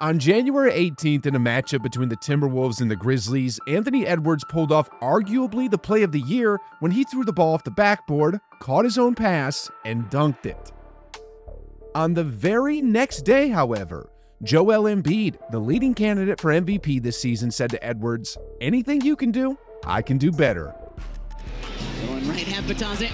On January 18th, in a matchup between the Timberwolves and the Grizzlies, Anthony Edwards pulled off arguably the play of the year when he threw the ball off the backboard, caught his own pass, and dunked it. On the very next day, however, Joel Embiid, the leading candidate for MVP this season, said to Edwards, "Anything you can do, I can do better." Going right half Batanze.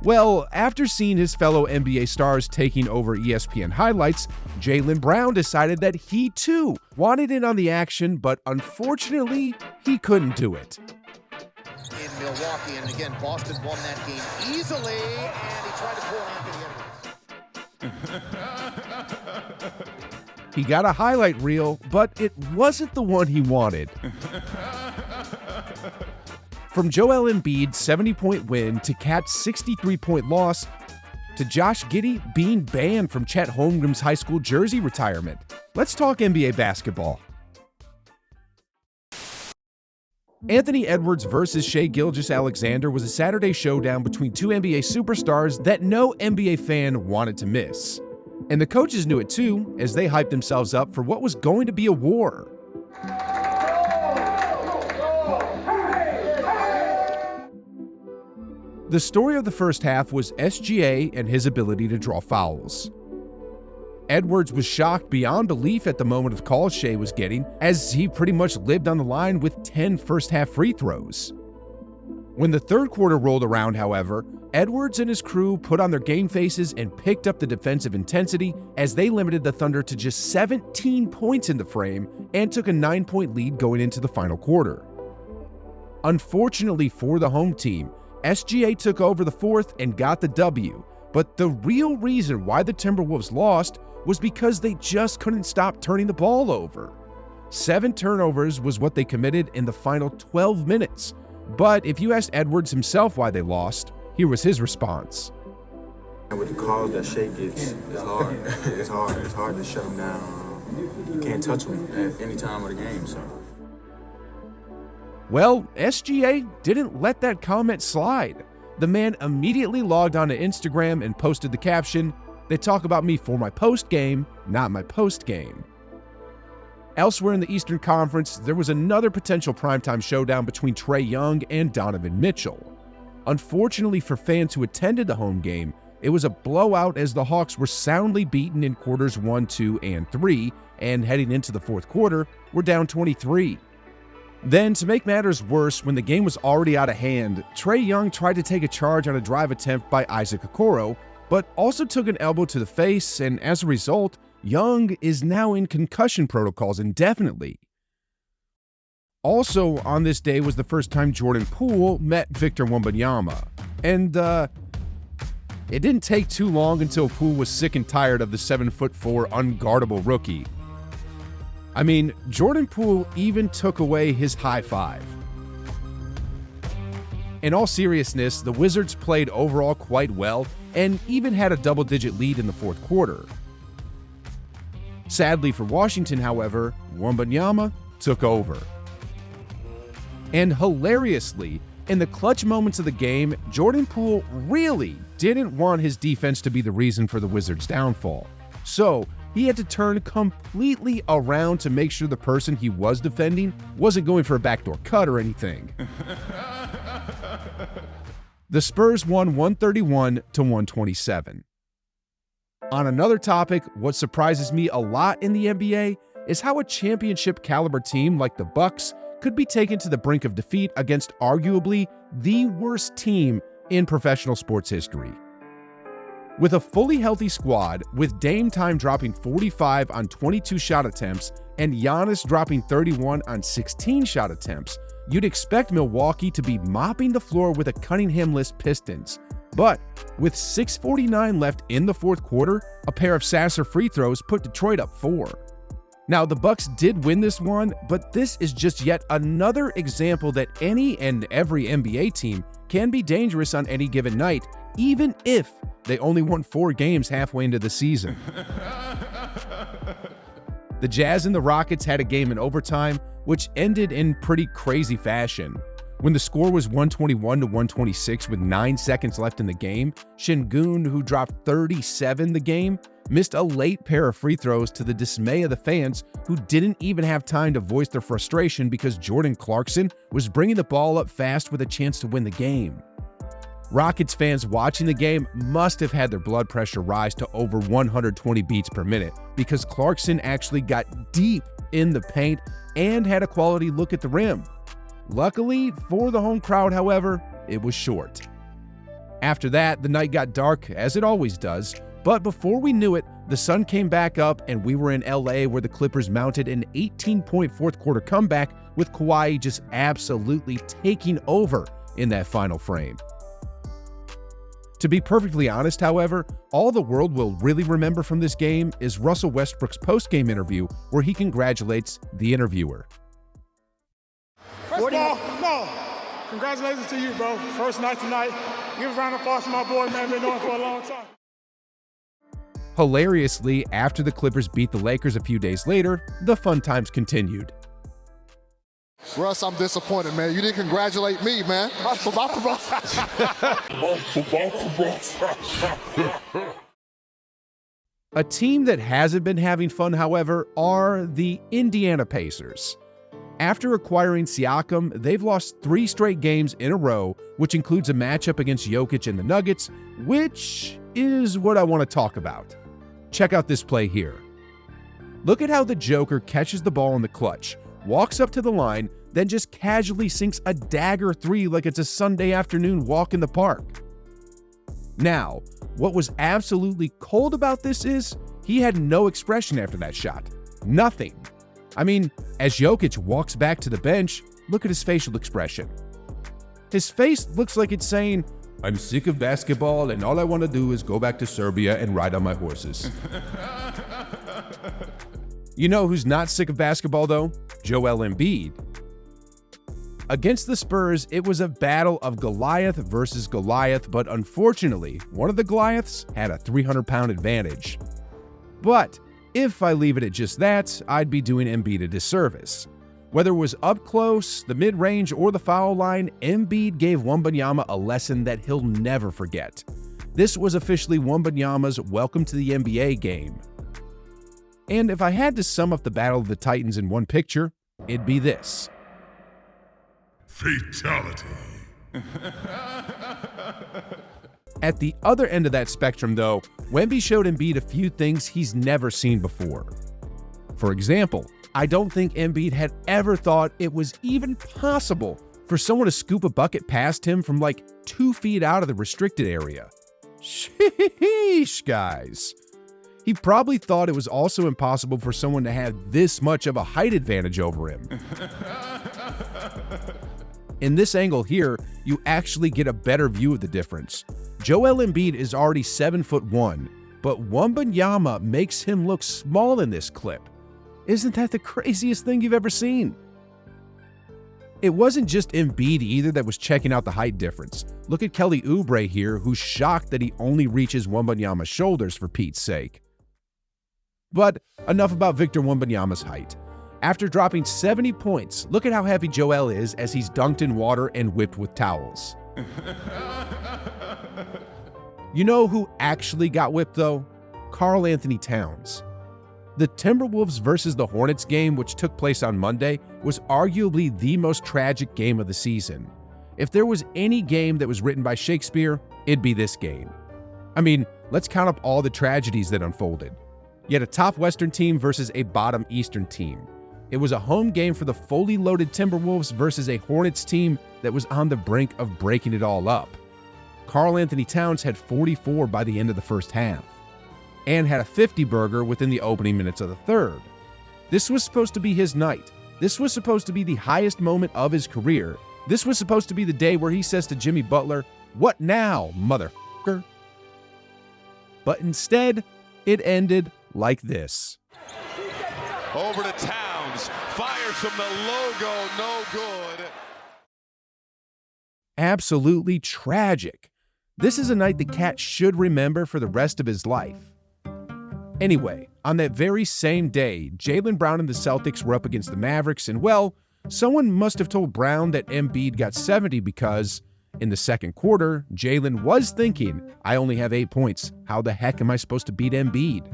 Well, after seeing his fellow NBA stars taking over ESPN highlights, Jaylen Brown decided that he too wanted in on the action, but unfortunately, he couldn't do it. In Milwaukee, and again, Boston won that game easily, and he tried to pull Anthony Edwards. He got a highlight reel, but it wasn't the one he wanted. From Joel Embiid's 70-point win to Cat's 63-point loss to Josh Giddey being banned from Chet Holmgren's high school jersey retirement, let's talk NBA basketball. Anthony Edwards versus Shai Gilgeous-Alexander was a Saturday showdown between two NBA superstars that no NBA fan wanted to miss. And the coaches knew it too, as they hyped themselves up for what was going to be a war. The story of the first half was SGA and his ability to draw fouls. Edwards was shocked beyond belief at the moment of calls Shai was getting, as he pretty much lived on the line with 10 first-half free throws. When the third quarter rolled around, however, Edwards and his crew put on their game faces and picked up the defensive intensity as they limited the Thunder to just 17 points in the frame and took a 9-point lead going into the final quarter. Unfortunately for the home team, SGA took over the fourth and got the W, but the real reason why the Timberwolves lost was because they just couldn't stop turning the ball over. 7 turnovers was what they committed in the final 12 minutes, but if you asked Edwards himself why they lost, here was his response. With the calls that Shai gets, it's hard. It's hard to shut him down. You can't touch him at any time of the game, so. Well, SGA didn't let that comment slide. The man immediately logged onto Instagram and posted the caption, "They talk about me for my post-game, not my post-game." Elsewhere in the Eastern Conference, there was another potential primetime showdown between Trey Young and Donovan Mitchell. Unfortunately for fans who attended the home game, it was a blowout as the Hawks were soundly beaten in quarters 1, 2, and 3, and heading into the fourth quarter, were down 23. Then, to make matters worse, when the game was already out of hand, Trey Young tried to take a charge on a drive attempt by Isaac Okoro, but also took an elbow to the face, and as a result, Young is now in concussion protocols indefinitely. Also on this day was the first time Jordan Poole met Victor Wembanyama, and it didn't take too long until Poole was sick and tired of the 7'4" unguardable rookie. I mean, Jordan Poole even took away his high five. In all seriousness, the Wizards played overall quite well and even had a double-digit lead in the fourth quarter. Sadly for Washington, however, Wembanyama took over. And hilariously, in the clutch moments of the game, Jordan Poole really didn't want his defense to be the reason for the Wizards' downfall. So, he had to turn completely around to make sure the person he was defending wasn't going for a backdoor cut or anything. The Spurs won 131-127. On another topic, what surprises me a lot in the NBA is how a championship caliber team like the Bucks could be taken to the brink of defeat against arguably the worst team in professional sports history. With a fully healthy squad, with Dame Time dropping 45 on 22 shot attempts and Giannis dropping 31 on 16 shot attempts, you'd expect Milwaukee to be mopping the floor with a Cunningham-less Pistons. But with 6:49 left in the fourth quarter, a pair of Sasser free throws put Detroit up 4. Now, the Bucks did win this one, but this is just yet another example that any and every NBA team can be dangerous on any given night, even if they only won 4 games halfway into the season. The Jazz and the Rockets had a game in overtime, which ended in pretty crazy fashion. When the score was 121-126 with 9 seconds left in the game, Şengün, who dropped 37 the game, missed a late pair of free throws to the dismay of the fans who didn't even have time to voice their frustration because Jordan Clarkson was bringing the ball up fast with a chance to win the game. Rockets fans watching the game must have had their blood pressure rise to over 120 beats per minute because Clarkson actually got deep in the paint and had a quality look at the rim. Luckily for the home crowd, however, it was short. After that, the night got dark, as it always does, but before we knew it, the sun came back up and we were in LA where the Clippers mounted an 18-point fourth quarter comeback with Kawhi just absolutely taking over in that final frame. To be perfectly honest, however, all the world will really remember from this game is Russell Westbrook's post-game interview where he congratulates the interviewer. First of all, no. Congratulations to you, bro. First night tonight. Give a round of applause to my boy, man. Been doing it for a long time. Hilariously, after the Clippers beat the Lakers a few days later, the fun times continued. Russ, I'm disappointed, man. You didn't congratulate me, man. A team that hasn't been having fun, however, are the Indiana Pacers. After acquiring Siakam, they've lost 3 straight games in a row, which includes a matchup against Jokic and the Nuggets, which is what I want to talk about. Check out this play here. Look at how the Joker catches the ball in the clutch, walks up to the line, then just casually sinks a dagger 3 like it's a Sunday afternoon walk in the park. Now, what was absolutely cold about this is he had no expression after that shot. Nothing. I mean, as Jokic walks back to the bench, look at his facial expression. His face looks like it's saying, "I'm sick of basketball and all I want to do is go back to Serbia and ride on my horses." You know who's not sick of basketball though? Joel Embiid. Against the Spurs, it was a battle of Goliath versus Goliath, but unfortunately, one of the Goliaths had a 300-pound advantage. But if I leave it at just that, I'd be doing Embiid a disservice. Whether it was up close, the mid-range, or the foul line, Embiid gave Wanyama a lesson that he'll never forget. This was officially Wanyama's welcome to the NBA game. And if I had to sum up the Battle of the Titans in one picture, it'd be this. Fatality. At the other end of that spectrum, though, Wemby showed Embiid a few things he's never seen before. For example, I don't think Embiid had ever thought it was even possible for someone to scoop a bucket past him from like 2 feet out of the restricted area. Sheesh, guys. He probably thought it was also impossible for someone to have this much of a height advantage over him. In this angle here, you actually get a better view of the difference. Joel Embiid is already 7'1", but Wanyama makes him look small in this clip. Isn't that the craziest thing you've ever seen? It wasn't just Embiid either that was checking out the height difference. Look at Kelly Oubre here, who's shocked that he only reaches Wanyama's shoulders for Pete's sake. But enough about Victor Wembanyama's height. After dropping 70 points, look at how heavy Joel is as he's dunked in water and whipped with towels. You know who actually got whipped though? Karl Anthony Towns. The Timberwolves versus the Hornets game, which took place on Monday, was arguably the most tragic game of the season. If there was any game that was written by Shakespeare, it'd be this game. I mean, let's count up all the tragedies that unfolded. You had a top Western team versus a bottom Eastern team. It was a home game for the fully loaded Timberwolves versus a Hornets team that was on the brink of breaking it all up. Karl Anthony Towns had 44 by the end of the first half, and had a 50-burger within the opening minutes of the third. This was supposed to be his night. This was supposed to be the highest moment of his career. This was supposed to be the day where he says to Jimmy Butler, "What now, motherfucker?" But instead, it ended like this. Over to Towns, fires from the logo, no good. Absolutely tragic. This is a night the Cat should remember for the rest of his life. Anyway, on that very same day, Jaylen Brown and the Celtics were up against the Mavericks, and well, someone must have told Brown that Embiid got 70 because In the second quarter, Jalen was thinking, I only have 8 points. How the heck am I supposed to beat Embiid?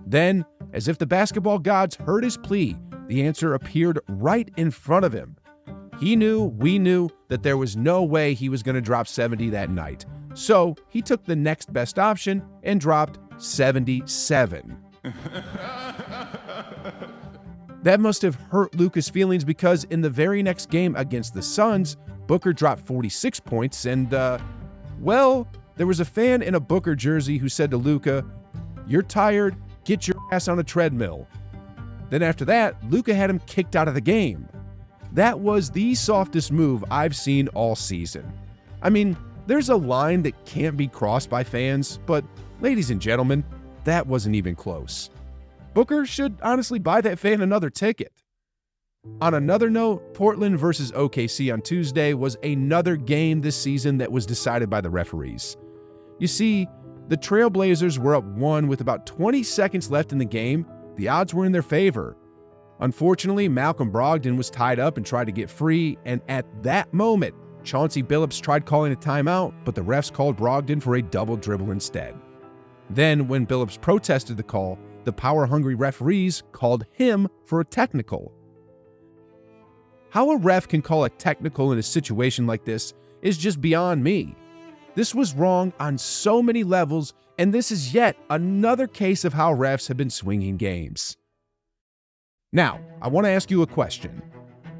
Then, as if the basketball gods heard his plea, the answer appeared right in front of him. We knew that there was no way he was going to drop 70 that night. So he took the next best option and dropped 77. That must have hurt Luka's feelings because in the very next game against the Suns, Booker dropped 46 points and, there was a fan in a Booker jersey who said to Luka, "You're tired, get your ass on a treadmill." Then after that, Luka had him kicked out of the game. That was the softest move I've seen all season. I mean, there's a line that can't be crossed by fans, but ladies and gentlemen, that wasn't even close. Booker should honestly buy that fan another ticket. On another note, Portland versus OKC on Tuesday was another game this season that was decided by the referees. You see, the Trailblazers were up 1 with about 20 seconds left in the game. The odds were in their favor. Unfortunately, Malcolm Brogdon was tied up and tried to get free, and at that moment, Chauncey Billups tried calling a timeout, but the refs called Brogdon for a double dribble instead. Then, when Billups protested the call, the power-hungry referees called him for a technical. How a ref can call a technical in a situation like this is just beyond me. This was wrong on so many levels, and this is yet another case of how refs have been swinging games. Now, I want to ask you a question.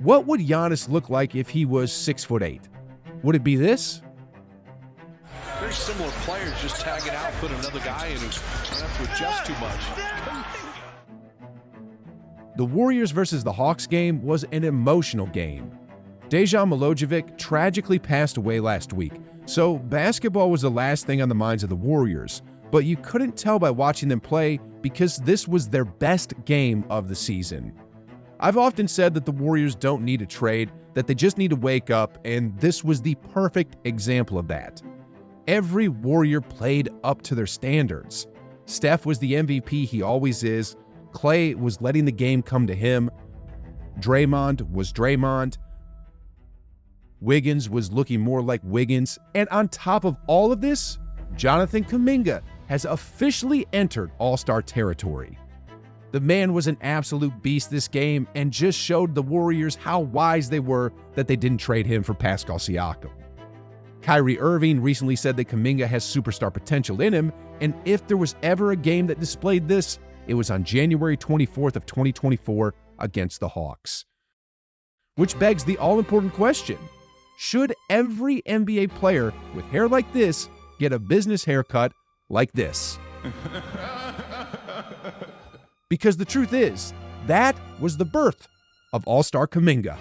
What would Giannis look like if he was 6'8"? Would it be this? Very similar players, just tag it out, put another guy in who's trying not to adjust too much. The Warriors versus the Hawks game was an emotional game. Dejan Milojevic tragically passed away last week, so basketball was the last thing on the minds of the Warriors, but you couldn't tell by watching them play because this was their best game of the season. I've often said that the Warriors don't need a trade, that they just need to wake up, and this was the perfect example of that. Every Warrior played up to their standards. Steph was the MVP he always is. Clay was letting the game come to him. Draymond was Draymond. Wiggins was looking more like Wiggins. And on top of all of this, Jonathan Kuminga has officially entered All-Star territory. The man was an absolute beast this game and just showed the Warriors how wise they were that they didn't trade him for Pascal Siakam. Kyrie Irving recently said that Kuminga has superstar potential in him, and if there was ever a game that displayed this, it was on January 24th of 2024 against the Hawks. Which begs the all-important question, should every NBA player with hair like this get a business haircut like this? Because the truth is, that was the birth of All-Star Kuminga.